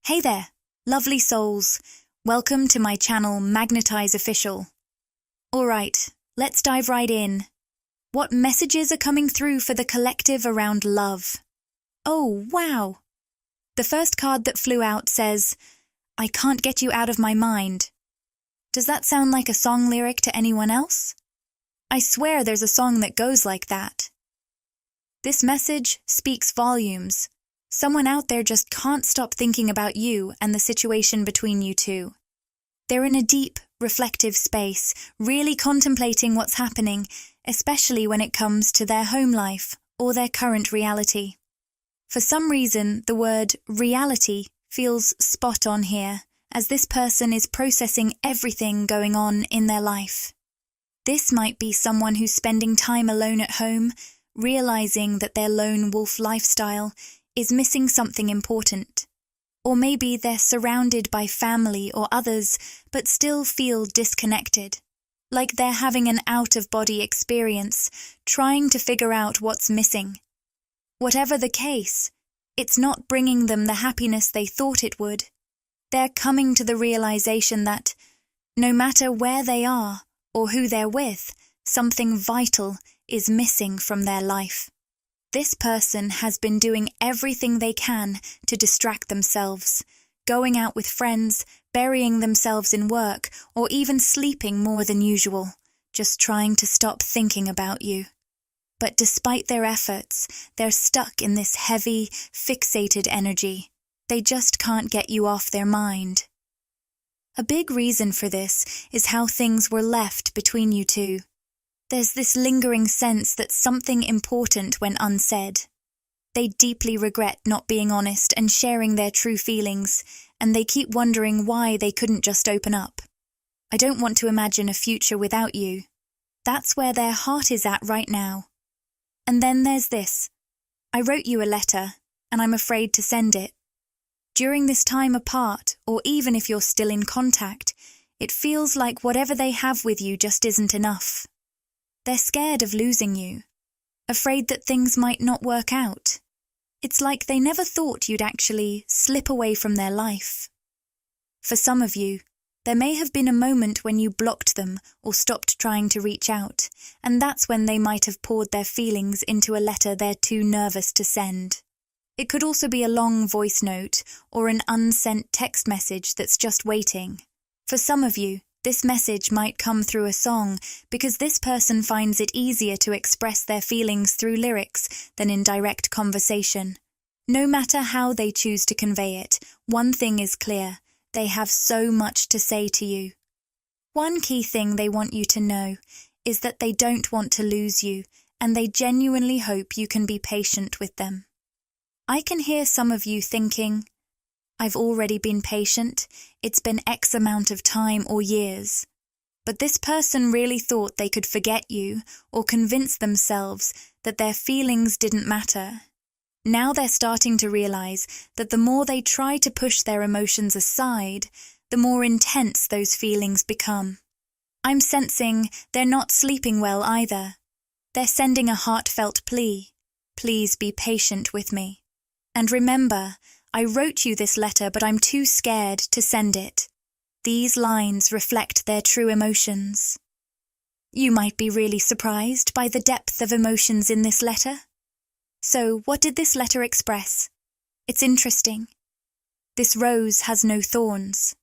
Hey there, lovely souls. Welcome to my channel Magnetize Official. Alright, let's dive right in. What messages are coming through for the collective around love? Oh, wow. The first card that flew out says, I can't get you out of my mind. Does that sound like a song lyric to anyone else? I swear there's a song that goes like that. This message speaks volumes. Someone out there just can't stop thinking about you and the situation between you two. They're in a deep, reflective space, really contemplating what's happening, especially when it comes to their home life or their current reality. For some reason, the word reality feels spot on here, as this person is processing everything going on in their life. This might be someone who's spending time alone at home, realizing that their lone wolf lifestyle is missing something important. Or maybe they're surrounded by family or others, but still feel disconnected, like they're having an out-of-body experience, trying to figure out what's missing. Whatever the case, it's not bringing them the happiness they thought it would. They're coming to the realization that, no matter where they are or who they're with, something vital is missing from their life. This person has been doing everything they can to distract themselves, going out with friends, burying themselves in work, or even sleeping more than usual, just trying to stop thinking about you. But despite their efforts, they're stuck in this heavy, fixated energy. They just can't get you off their mind. A big reason for this is how things were left between you two. There's this lingering sense that something important went unsaid. They deeply regret not being honest and sharing their true feelings, and they keep wondering why they couldn't just open up. I don't want to imagine a future without you. That's where their heart is at right now. And then there's this. I wrote you a letter, and I'm afraid to send it. During this time apart, or even if you're still in contact, it feels like whatever they have with you just isn't enough. They're scared of losing you, afraid that things might not work out. It's like they never thought you'd actually slip away from their life. For some of you, there may have been a moment when you blocked them or stopped trying to reach out, and that's when they might have poured their feelings into a letter they're too nervous to send. It could also be a long voice note or an unsent text message that's just waiting. For some of you, this message might come through a song because this person finds it easier to express their feelings through lyrics than in direct conversation. No matter how they choose to convey it, one thing is clear: they have so much to say to you. One key thing they want you to know is that they don't want to lose you, and they genuinely hope you can be patient with them. I can hear some of you thinking, I've already been patient, it's been X amount of time or years. But this person really thought they could forget you or convince themselves that their feelings didn't matter. Now they're starting to realize that the more they try to push their emotions aside, the more intense those feelings become. I'm sensing they're not sleeping well either. They're sending a heartfelt plea. Please be patient with me. And remember, I wrote you this letter, but I'm too scared to send it. These lines reflect their true emotions. You might be really surprised by the depth of emotions in this letter. So, what did this letter express? It's interesting. This rose has no thorns.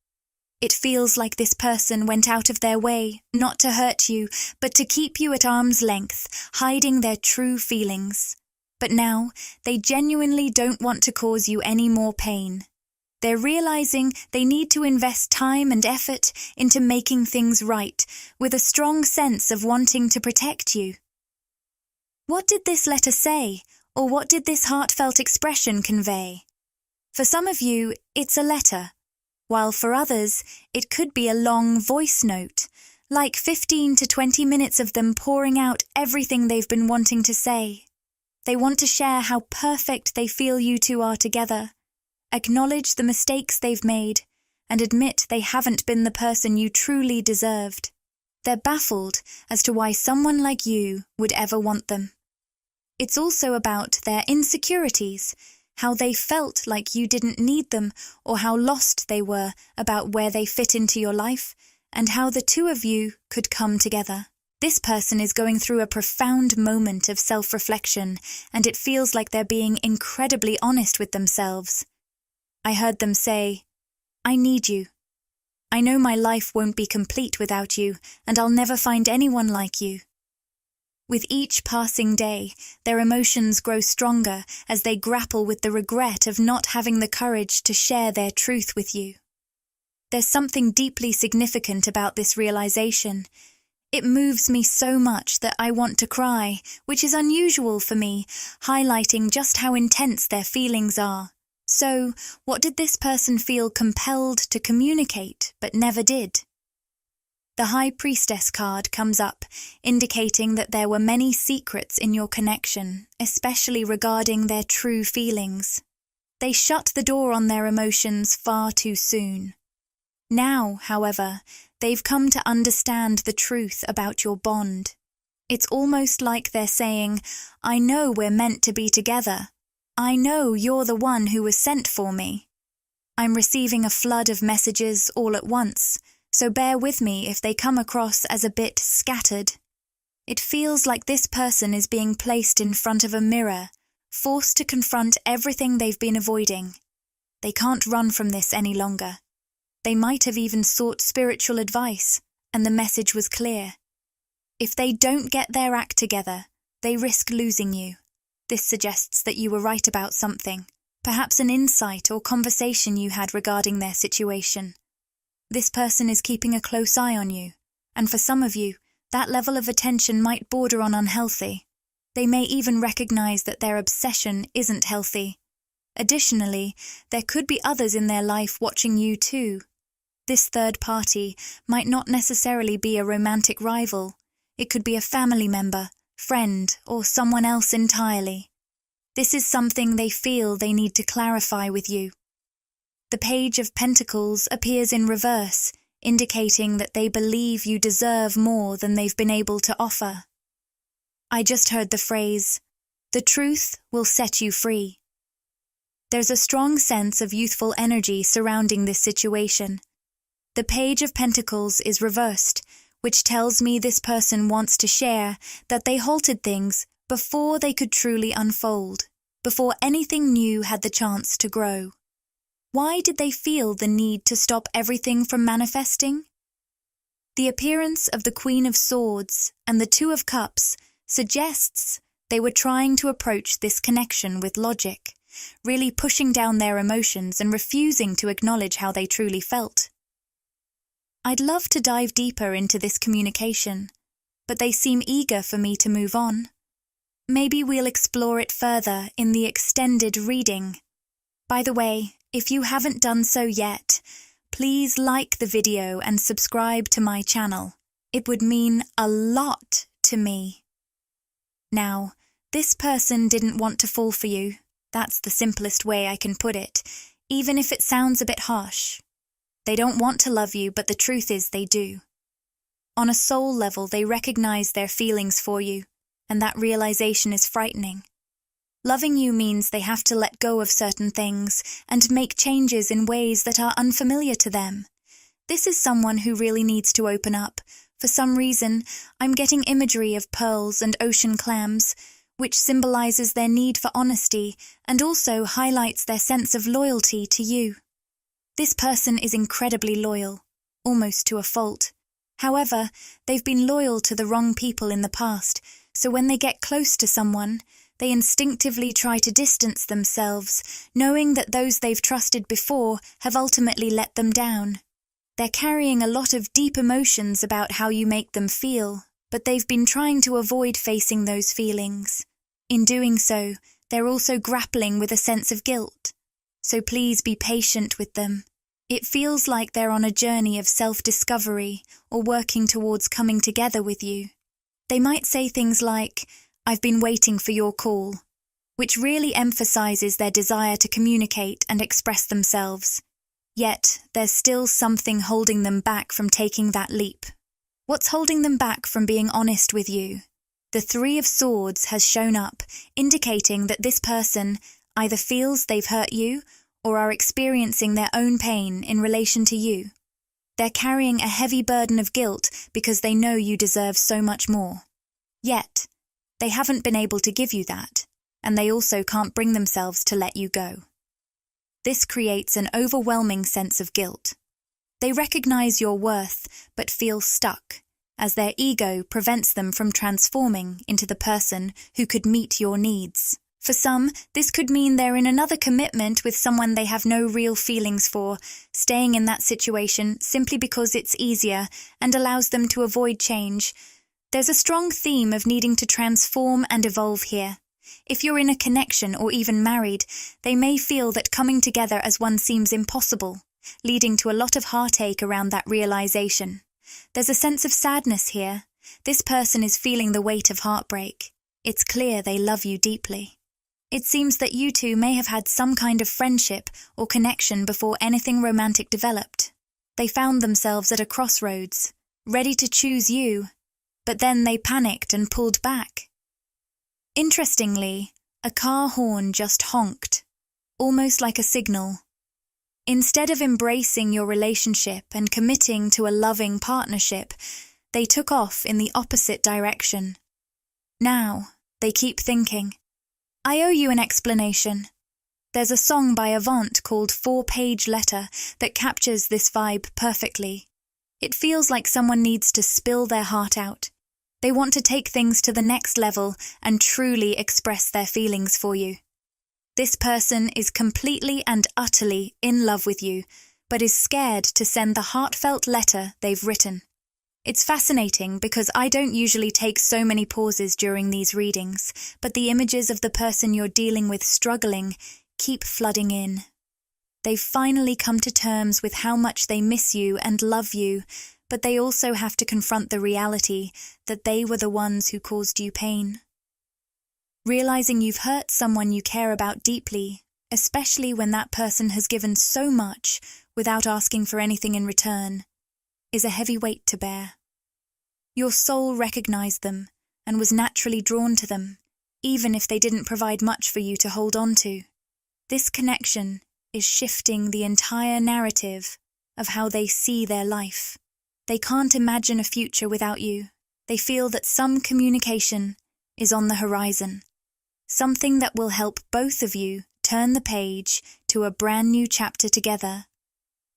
It feels like this person went out of their way, not to hurt you, but to keep you at arm's length, hiding their true feelings. But now, they genuinely don't want to cause you any more pain. They're realizing they need to invest time and effort into making things right, with a strong sense of wanting to protect you. What did this letter say, or what did this heartfelt expression convey? For some of you, it's a letter, while for others, it could be a long voice note, like 15 to 20 minutes of them pouring out everything they've been wanting to say. They want to share how perfect they feel you two are together, acknowledge the mistakes they've made, and admit they haven't been the person you truly deserved. They're baffled as to why someone like you would ever want them. It's also about their insecurities, how they felt like you didn't need them or how lost they were about where they fit into your life and how the two of you could come together. This person is going through a profound moment of self-reflection, and it feels like they're being incredibly honest with themselves. I heard them say, "I need you. I know my life won't be complete without you, and I'll never find anyone like you." With each passing day, their emotions grow stronger as they grapple with the regret of not having the courage to share their truth with you. There's something deeply significant about this realization. It moves me so much that I want to cry, which is unusual for me, highlighting just how intense their feelings are. So, what did this person feel compelled to communicate but never did? The High Priestess card comes up, indicating that there were many secrets in your connection, especially regarding their true feelings. They shut the door on their emotions far too soon. Now, however, they've come to understand the truth about your bond. It's almost like they're saying, "I know we're meant to be together. I know you're the one who was sent for me." I'm receiving a flood of messages all at once, so bear with me if they come across as a bit scattered. It feels like this person is being placed in front of a mirror, forced to confront everything they've been avoiding. They can't run from this any longer. They might have even sought spiritual advice, and the message was clear. If they don't get their act together, they risk losing you. This suggests that you were right about something, perhaps an insight or conversation you had regarding their situation. This person is keeping a close eye on you, and for some of you, that level of attention might border on unhealthy. They may even recognize that their obsession isn't healthy. Additionally, there could be others in their life watching you too. This third party might not necessarily be a romantic rival. It could be a family member, friend, or someone else entirely. This is something they feel they need to clarify with you. The Page of Pentacles appears in reverse, indicating that they believe you deserve more than they've been able to offer. I just heard the phrase, "The truth will set you free." There's a strong sense of youthful energy surrounding this situation. The Page of Pentacles is reversed, which tells me this person wants to share that they halted things before they could truly unfold, before anything new had the chance to grow. Why did they feel the need to stop everything from manifesting? The appearance of the Queen of Swords and the Two of Cups suggests they were trying to approach this connection with logic, really pushing down their emotions and refusing to acknowledge how they truly felt. I'd love to dive deeper into this communication, but they seem eager for me to move on. Maybe we'll explore it further in the extended reading. By the way, if you haven't done so yet, please like the video and subscribe to my channel. It would mean a lot to me. Now, this person didn't want to fall for you. That's the simplest way I can put it, even if it sounds a bit harsh. They don't want to love you, but the truth is they do. On a soul level, they recognize their feelings for you, and that realization is frightening. Loving you means they have to let go of certain things and make changes in ways that are unfamiliar to them. This is someone who really needs to open up. For some reason, I'm getting imagery of pearls and ocean clams, which symbolizes their need for honesty and also highlights their sense of loyalty to you. This person is incredibly loyal, almost to a fault. However, they've been loyal to the wrong people in the past, so when they get close to someone, they instinctively try to distance themselves, knowing that those they've trusted before have ultimately let them down. They're carrying a lot of deep emotions about how you make them feel, but they've been trying to avoid facing those feelings. In doing so, they're also grappling with a sense of guilt. So please be patient with them. It feels like they're on a journey of self-discovery or working towards coming together with you. They might say things like, "I've been waiting for your call," which really emphasizes their desire to communicate and express themselves. Yet, there's still something holding them back from taking that leap. What's holding them back from being honest with you? The Three of Swords has shown up, indicating that this person, either feels they've hurt you or are experiencing their own pain in relation to you. They're carrying a heavy burden of guilt because they know you deserve so much more. Yet, they haven't been able to give you that, and they also can't bring themselves to let you go. This creates an overwhelming sense of guilt. They recognize your worth, but feel stuck, as their ego prevents them from transforming into the person who could meet your needs. For some, this could mean they're in another commitment with someone they have no real feelings for, staying in that situation simply because it's easier and allows them to avoid change. There's a strong theme of needing to transform and evolve here. If you're in a connection or even married, they may feel that coming together as one seems impossible, leading to a lot of heartache around that realization. There's a sense of sadness here. This person is feeling the weight of heartbreak. It's clear they love you deeply. It seems that you two may have had some kind of friendship or connection before anything romantic developed. They found themselves at a crossroads, ready to choose you, but then they panicked and pulled back. Interestingly, a car horn just honked, almost like a signal. Instead of embracing your relationship and committing to a loving partnership, they took off in the opposite direction. Now, they keep thinking, I owe you an explanation. There's a song by Avant called 4-Page Letter that captures this vibe perfectly. It feels like someone needs to spill their heart out. They want to take things to the next level and truly express their feelings for you. This person is completely and utterly in love with you, but is scared to send the heartfelt letter they've written. It's fascinating because I don't usually take so many pauses during these readings, but the images of the person you're dealing with struggling keep flooding in. They've finally come to terms with how much they miss you and love you, but they also have to confront the reality that they were the ones who caused you pain. Realizing you've hurt someone you care about deeply, especially when that person has given so much without asking for anything in return, is a heavy weight to bear. Your soul recognized them and was naturally drawn to them, even if they didn't provide much for you to hold on to. This connection is shifting the entire narrative of how they see their life. They can't imagine a future without you. They feel that some communication is on the horizon, something that will help both of you turn the page to a brand new chapter together.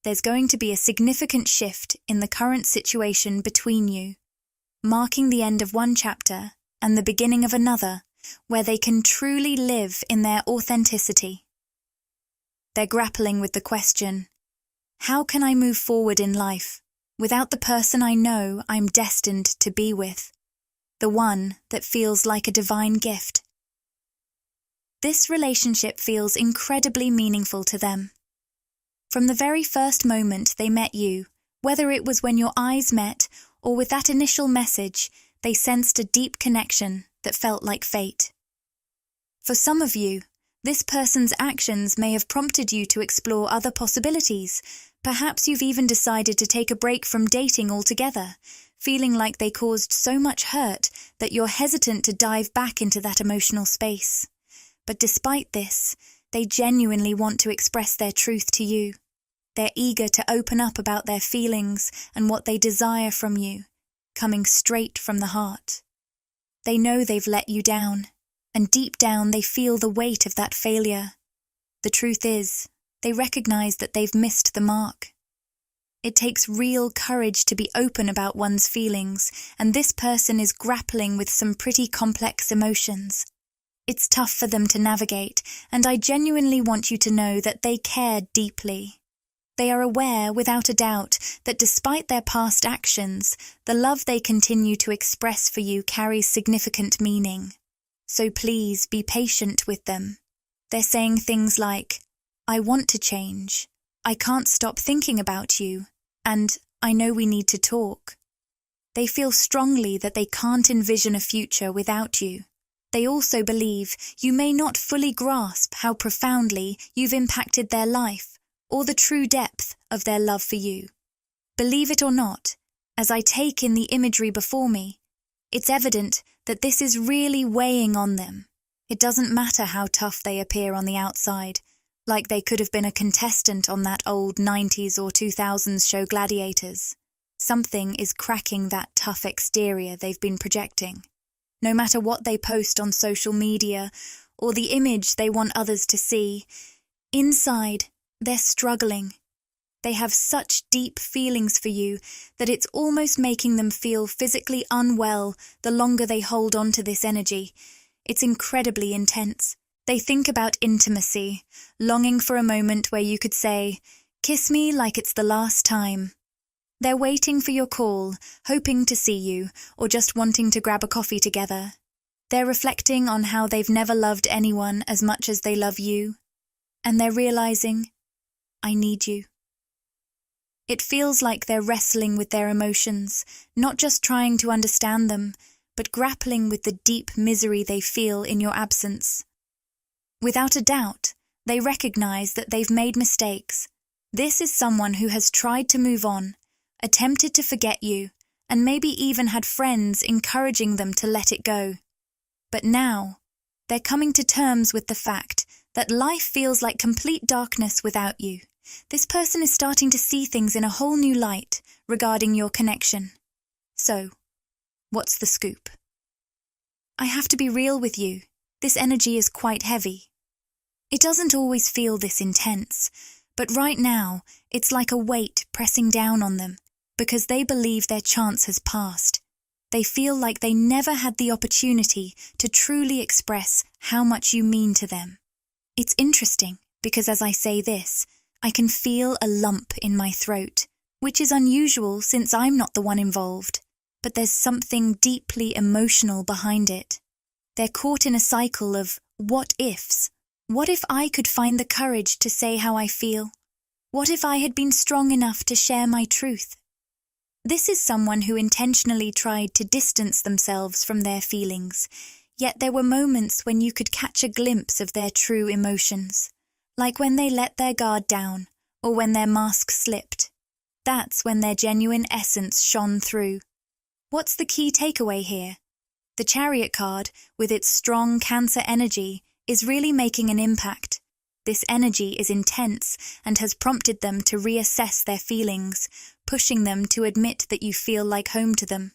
There's going to be a significant shift in the current situation between you, marking the end of one chapter and the beginning of another, where they can truly live in their authenticity. They're grappling with the question, how can I move forward in life without the person I know I'm destined to be with, the one that feels like a divine gift? This relationship feels incredibly meaningful to them. From the very first moment they met you, whether it was when your eyes met or with that initial message, they sensed a deep connection that felt like fate. For some of you, this person's actions may have prompted you to explore other possibilities. Perhaps you've even decided to take a break from dating altogether, feeling like they caused so much hurt that you're hesitant to dive back into that emotional space. But despite this, they genuinely want to express their truth to you. They're eager to open up about their feelings and what they desire from you, coming straight from the heart. They know they've let you down, and deep down they feel the weight of that failure. The truth is, they recognize that they've missed the mark. It takes real courage to be open about one's feelings, and this person is grappling with some pretty complex emotions. It's tough for them to navigate, and I genuinely want you to know that they care deeply. They are aware, without a doubt, that despite their past actions, the love they continue to express for you carries significant meaning. So please be patient with them. They're saying things like, I want to change, I can't stop thinking about you, and I know we need to talk. They feel strongly that they can't envision a future without you. They also believe you may not fully grasp how profoundly you've impacted their life or the true depth of their love for you. Believe it or not, as I take in the imagery before me, it's evident that this is really weighing on them, It doesn't matter how tough they appear on the outside, like they could have been a contestant on that old 90s or 2000s show Gladiators. Something is cracking that tough exterior they've been projecting. No matter what they post on social media or the image they want others to see, inside, they're struggling. They have such deep feelings for you that it's almost making them feel physically unwell the longer they hold on to this energy. It's incredibly intense. They think about intimacy, longing for a moment where you could say, "Kiss me like it's the last time." They're waiting for your call, hoping to see you, or just wanting to grab a coffee together. They're reflecting on how they've never loved anyone as much as they love you. And they're realizing, "I need you." It feels like they're wrestling with their emotions, not just trying to understand them, but grappling with the deep misery they feel in your absence. Without a doubt, they recognize that they've made mistakes. This is someone who has tried to move on, attempted to forget you, and maybe even had friends encouraging them to let it go. But now, they're coming to terms with the fact that life feels like complete darkness without you. This person is starting to see things in a whole new light regarding your connection. So, what's the scoop? I have to be real with you. This energy is quite heavy. It doesn't always feel this intense, but right now, it's like a weight pressing down on them because they believe their chance has passed. They feel like they never had the opportunity to truly express how much you mean to them. It's interesting because as I say this, I can feel a lump in my throat, which is unusual since I'm not the one involved, but there's something deeply emotional behind it. They're caught in a cycle of what ifs. What if I could find the courage to say how I feel? What if I had been strong enough to share my truth? This is someone who intentionally tried to distance themselves from their feelings, yet there were moments when you could catch a glimpse of their true emotions. Like when they let their guard down, or when their mask slipped. That's when their genuine essence shone through. What's the key takeaway here? The Chariot card, with its strong Cancer energy, is really making an impact. This energy is intense and has prompted them to reassess their feelings, pushing them to admit that you feel like home to them.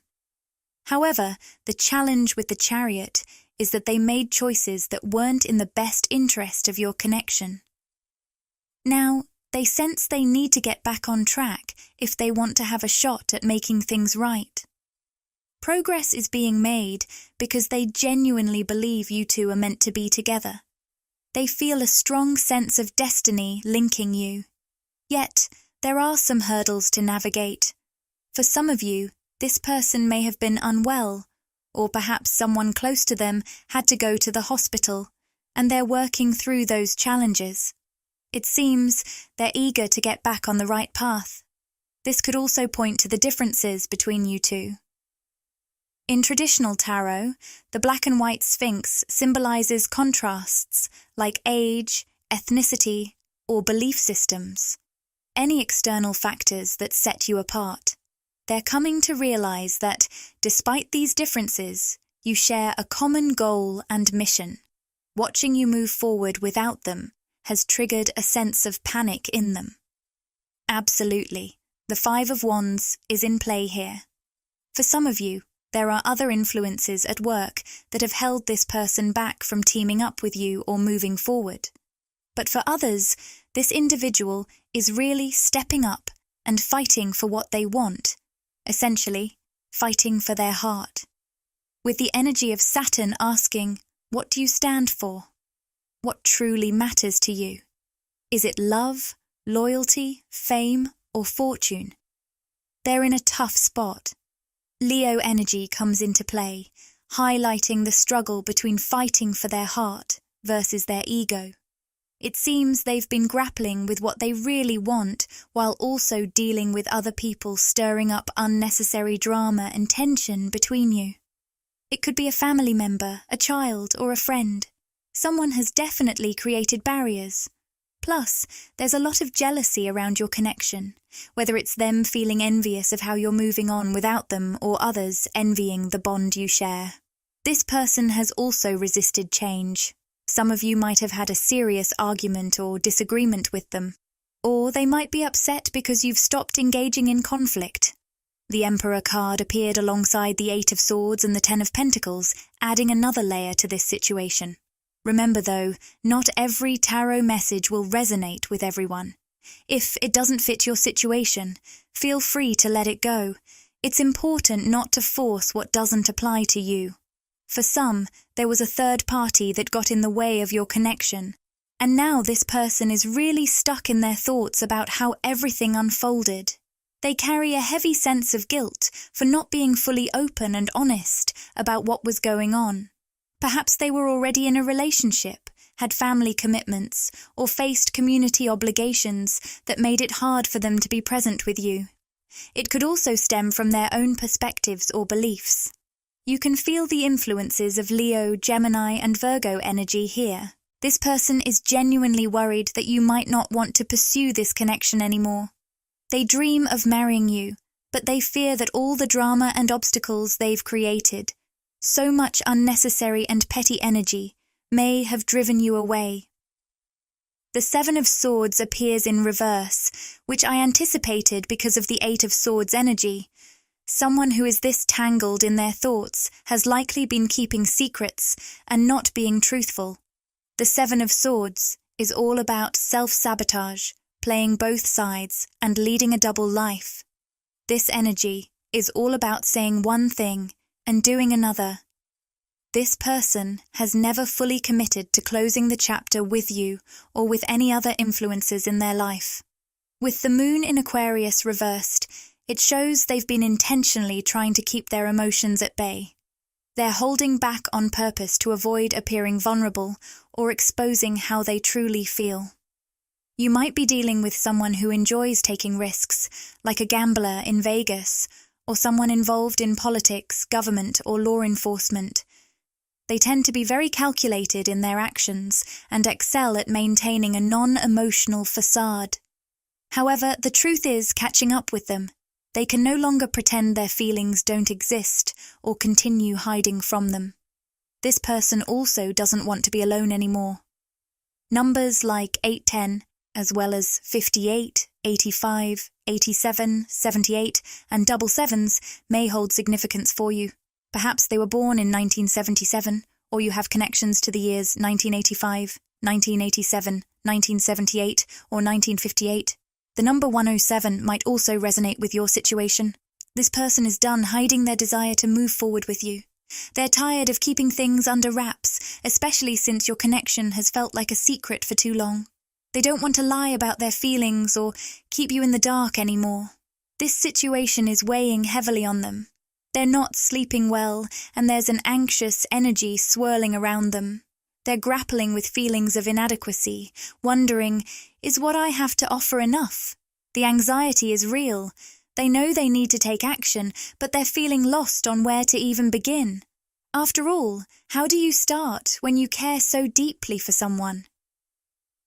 However, the challenge with the Chariot is that they made choices that weren't in the best interest of your connection. Now, they sense they need to get back on track if they want to have a shot at making things right. Progress is being made because they genuinely believe you two are meant to be together. They feel a strong sense of destiny linking you. Yet, there are some hurdles to navigate. For some of you, this person may have been unwell, or perhaps someone close to them had to go to the hospital, and they're working through those challenges. It seems they're eager to get back on the right path. This could also point to the differences between you two. In traditional tarot, the black and white sphinx symbolizes contrasts like age, ethnicity, or belief systems. Any external factors that set you apart. They're coming to realize that, despite these differences, you share a common goal and mission. Watching you move forward without them has triggered a sense of panic in them. Absolutely, the Five of Wands is in play here. For some of you, there are other influences at work that have held this person back from teaming up with you or moving forward. But for others, this individual is really stepping up and fighting for what they want, essentially, fighting for their heart. With the energy of Saturn asking, what do you stand for? What truly matters to you? Is it love, loyalty, fame, or fortune? They're in a tough spot. Leo energy comes into play, highlighting the struggle between fighting for their heart versus their ego. It seems they've been grappling with what they really want while also dealing with other people stirring up unnecessary drama and tension between you. It could be a family member, a child, or a friend. Someone has definitely created barriers. Plus, there's a lot of jealousy around your connection, whether it's them feeling envious of how you're moving on without them or others envying the bond you share. This person has also resisted change. Some of you might have had a serious argument or disagreement with them, or they might be upset because you've stopped engaging in conflict. The Emperor card appeared alongside the Eight of Swords and the Ten of Pentacles, adding another layer to this situation. Remember though, not every tarot message will resonate with everyone. If it doesn't fit your situation, feel free to let it go. It's important not to force what doesn't apply to you. For some, there was a third party that got in the way of your connection, and now this person is really stuck in their thoughts about how everything unfolded. They carry a heavy sense of guilt for not being fully open and honest about what was going on. Perhaps they were already in a relationship, had family commitments, or faced community obligations that made it hard for them to be present with you. It could also stem from their own perspectives or beliefs. You can feel the influences of Leo, Gemini, and Virgo energy here. This person is genuinely worried that you might not want to pursue this connection anymore. They dream of marrying you, but they fear that all the drama and obstacles they've created, so much unnecessary and petty energy, may have driven you away. The Seven of Swords appears in reverse, which I anticipated because of the Eight of Swords energy. Someone who is this tangled in their thoughts has likely been keeping secrets and not being truthful. The Seven of Swords is all about self-sabotage, playing both sides and leading a double life. This energy is all about saying one thing and doing another. This person has never fully committed to closing the chapter with you or with any other influences in their life. With the moon in Aquarius reversed, it shows they've been intentionally trying to keep their emotions at bay. They're holding back on purpose to avoid appearing vulnerable or exposing how they truly feel. You might be dealing with someone who enjoys taking risks, like a gambler in Vegas, or someone involved in politics, government, or law enforcement. They tend to be very calculated in their actions and excel at maintaining a non-emotional facade. However, the truth is catching up with them. They can no longer pretend their feelings don't exist or continue hiding from them. This person also doesn't want to be alone anymore. Numbers like 810, as well as 58, 85, 87, 78, and double sevens may hold significance for you. Perhaps they were born in 1977, or you have connections to the years 1985, 1987, 1978, or 1958. The number 107 might also resonate with your situation. This person is done hiding their desire to move forward with you. They're tired of keeping things under wraps, especially since your connection has felt like a secret for too long. They don't want to lie about their feelings or keep you in the dark anymore. This situation is weighing heavily on them. They're not sleeping well, and there's an anxious energy swirling around them. They're grappling with feelings of inadequacy, wondering, is what I have to offer enough? The anxiety is real. They know they need to take action, but they're feeling lost on where to even begin. After all, how do you start when you care so deeply for someone?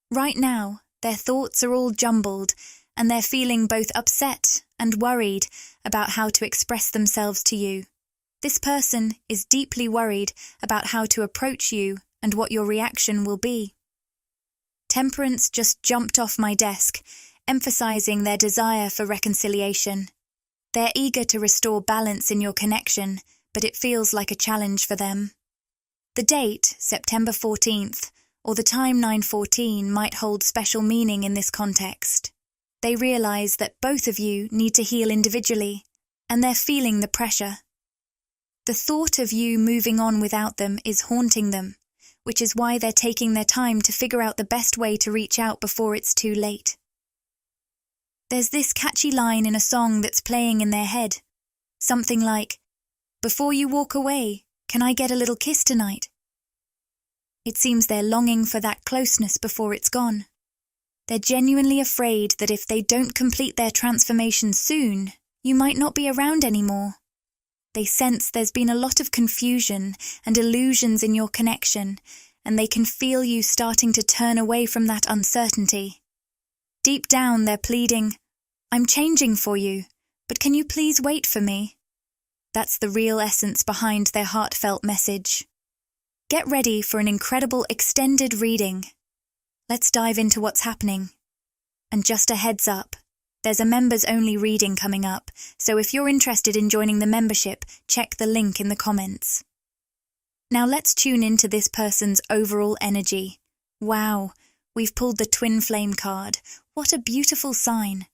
Right now, their thoughts are all jumbled, and they're feeling both upset and worried about how to express themselves to you. This person is deeply worried about how to approach you and what your reaction will be. Temperance just jumped off my desk, emphasizing their desire for reconciliation. They're eager to restore balance in your connection, but it feels like a challenge for them. The date, September 14th, or the time 9:14 might hold special meaning in this context. They realize that both of you need to heal individually, and they're feeling the pressure. The thought of you moving on without them is haunting them, which is why they're taking their time to figure out the best way to reach out before it's too late. There's this catchy line in a song that's playing in their head. Something like, "Before you walk away, can I get a little kiss tonight?" It seems they're longing for that closeness before it's gone. They're genuinely afraid that if they don't complete their transformation soon, you might not be around anymore. They sense there's been a lot of confusion and illusions in your connection, and they can feel you starting to turn away from that uncertainty. Deep down, they're pleading, "I'm changing for you, but can you please wait for me?" That's the real essence behind their heartfelt message. Get ready for an incredible extended reading. Let's dive into what's happening. And just a heads up, there's a members-only reading coming up, so if you're interested in joining the membership, check the link in the comments. Now let's tune into this person's overall energy. Wow, we've pulled the Twin Flame card. What a beautiful sign.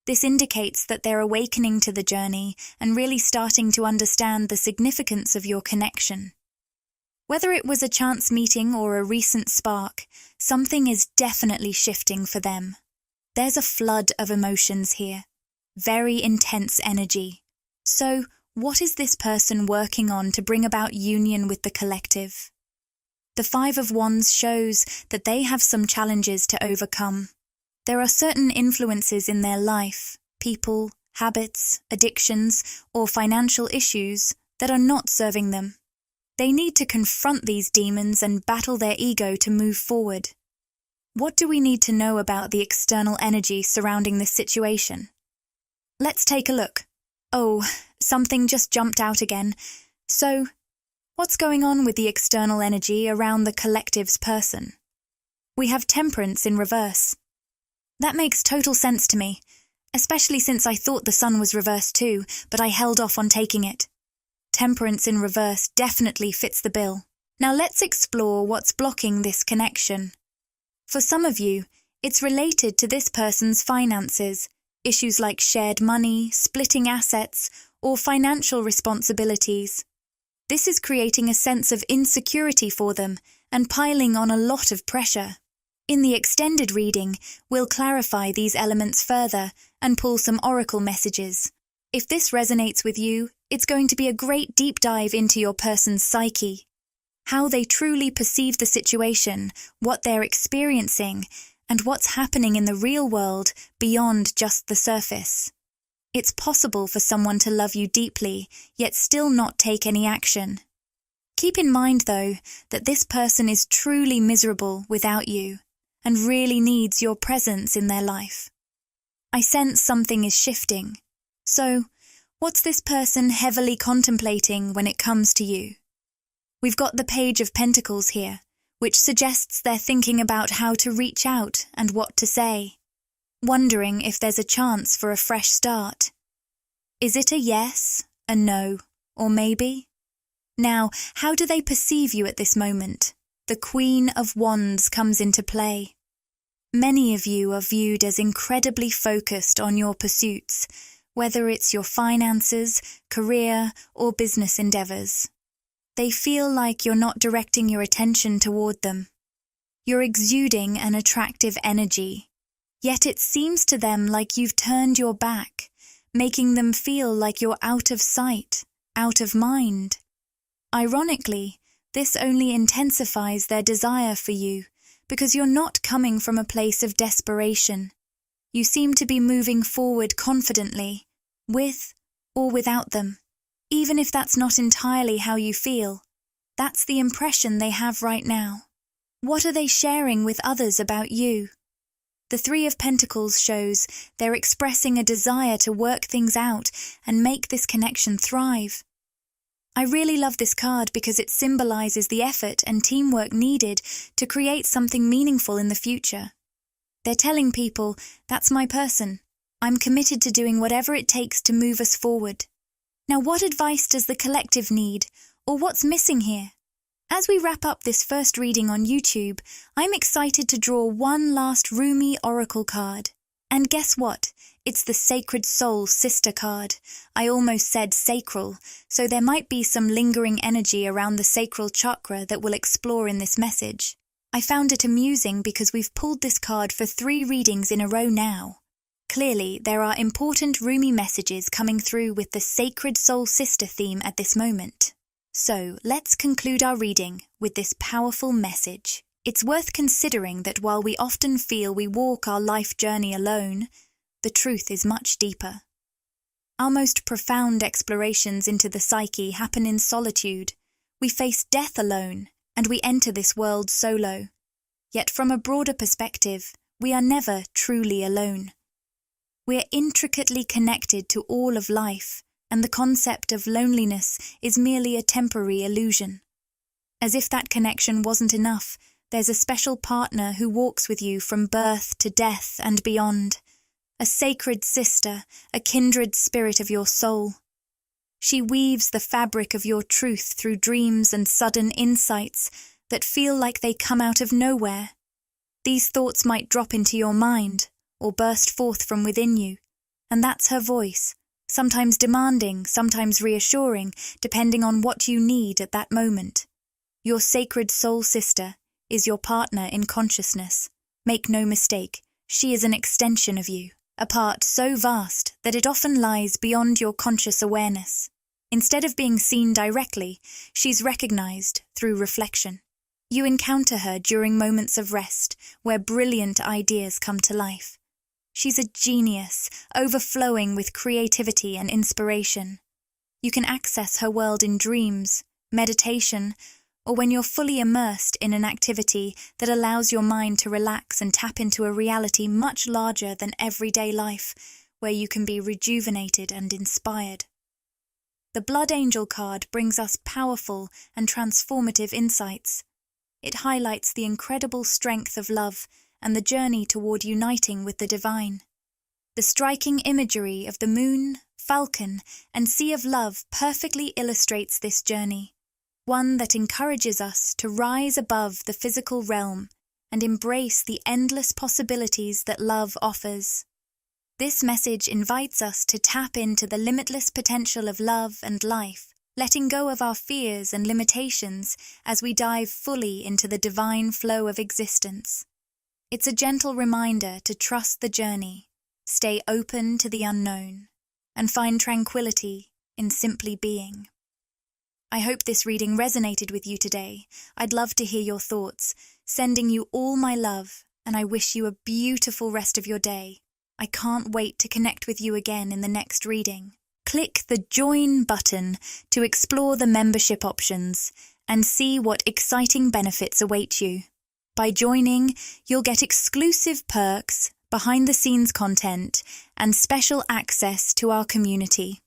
This indicates that they're awakening to the journey and really starting to understand the significance of your connection. Whether it was a chance meeting or a recent spark, something is definitely shifting for them. There's a flood of emotions here. Very intense energy. So, what is this person working on to bring about union with the collective? The Five of Wands shows that they have some challenges to overcome. There are certain influences in their life, people, habits, addictions, or financial issues that are not serving them. They need to confront these demons and battle their ego to move forward. What do we need to know about the external energy surrounding this situation? Let's take a look. Oh, something just jumped out again. So, what's going on with the external energy around the collective's person? We have Temperance in reverse. That makes total sense to me, especially since I thought the Sun was reversed too, but I held off on taking it. Temperance in reverse definitely fits the bill. Now let's explore what's blocking this connection. For some of you, it's related to this person's finances, issues like shared money, splitting assets, or financial responsibilities. This is creating a sense of insecurity for them and piling on a lot of pressure. In the extended reading, we'll clarify these elements further and pull some oracle messages. If this resonates with you, it's going to be a great deep dive into your person's psyche, how they truly perceive the situation, what they're experiencing, and what's happening in the real world beyond just the surface. It's possible for someone to love you deeply, yet still not take any action. Keep in mind, though, that this person is truly miserable without you and really needs your presence in their life. I sense something is shifting. So, what's this person heavily contemplating when it comes to you? We've got the Page of Pentacles here, which suggests they're thinking about how to reach out and what to say, wondering if there's a chance for a fresh start. Is it a yes, a no, or maybe? Now, how do they perceive you at this moment? The Queen of Wands comes into play. Many of you are viewed as incredibly focused on your pursuits, whether it's your finances, career, or business endeavors. They feel like you're not directing your attention toward them. You're exuding an attractive energy, yet it seems to them like you've turned your back, making them feel like you're out of sight, out of mind. Ironically, this only intensifies their desire for you because you're not coming from a place of desperation. You seem to be moving forward confidently, with or without them. Even if that's not entirely how you feel, that's the impression they have right now. What are they sharing with others about you? The Three of Pentacles shows they're expressing a desire to work things out and make this connection thrive. I really love this card because it symbolizes the effort and teamwork needed to create something meaningful in the future. They're telling people, that's my person. I'm committed to doing whatever it takes to move us forward. Now, what advice does the collective need, or what's missing here? As we wrap up this first reading on YouTube, I'm excited to draw one last roomy oracle card. And guess what? It's the Sacred Soul Sister card. I almost said sacral, so there might be some lingering energy around the sacral chakra that we'll explore in this message. I found it amusing because we've pulled this card for 3 readings in a row now. Clearly, there are important roomy messages coming through with the Sacred Soul Sister theme at this moment. So, let's conclude our reading with this powerful message. It's worth considering that while we often feel we walk our life journey alone, the truth is much deeper. Our most profound explorations into the psyche happen in solitude. We face death alone, and we enter this world solo. Yet from a broader perspective, we are never truly alone. We're intricately connected to all of life, and the concept of loneliness is merely a temporary illusion. As if that connection wasn't enough, there's a special partner who walks with you from birth to death and beyond, a sacred sister, a kindred spirit of your soul. She weaves the fabric of your truth through dreams and sudden insights that feel like they come out of nowhere. These thoughts might drop into your mind or burst forth from within you, and that's her voice, sometimes demanding, sometimes reassuring, depending on what you need at that moment. Your sacred soul sister is your partner in consciousness. Make no mistake, she is an extension of you, a part so vast that it often lies beyond your conscious awareness. Instead of being seen directly, she's recognized through reflection. You encounter her during moments of rest, where brilliant ideas come to life. She's a genius, overflowing with creativity and inspiration. You can access her world in dreams, meditation, or when you're fully immersed in an activity that allows your mind to relax and tap into a reality much larger than everyday life, where you can be rejuvenated and inspired. The Blood Angel card brings us powerful and transformative insights. It highlights the incredible strength of love and the journey toward uniting with the divine. The striking imagery of the moon, falcon, and sea of love perfectly illustrates this journey, one that encourages us to rise above the physical realm and embrace the endless possibilities that love offers. This message invites us to tap into the limitless potential of love and life, letting go of our fears and limitations as we dive fully into the divine flow of existence. It's a gentle reminder to trust the journey, stay open to the unknown, and find tranquility in simply being. I hope this reading resonated with you today. I'd love to hear your thoughts, sending you all my love, and I wish you a beautiful rest of your day. I can't wait to connect with you again in the next reading. Click the Join button to explore the membership options and see what exciting benefits await you. By joining, you'll get exclusive perks, behind-the-scenes content, and special access to our community.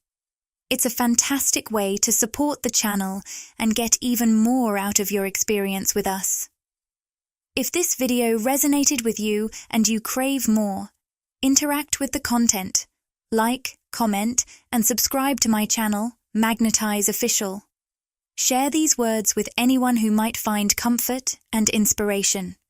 It's a fantastic way to support the channel and get even more out of your experience with us. If this video resonated with you and you crave more, interact with the content. Like, comment, and subscribe to my channel, Magnetize Official. Share these words with anyone who might find comfort and inspiration.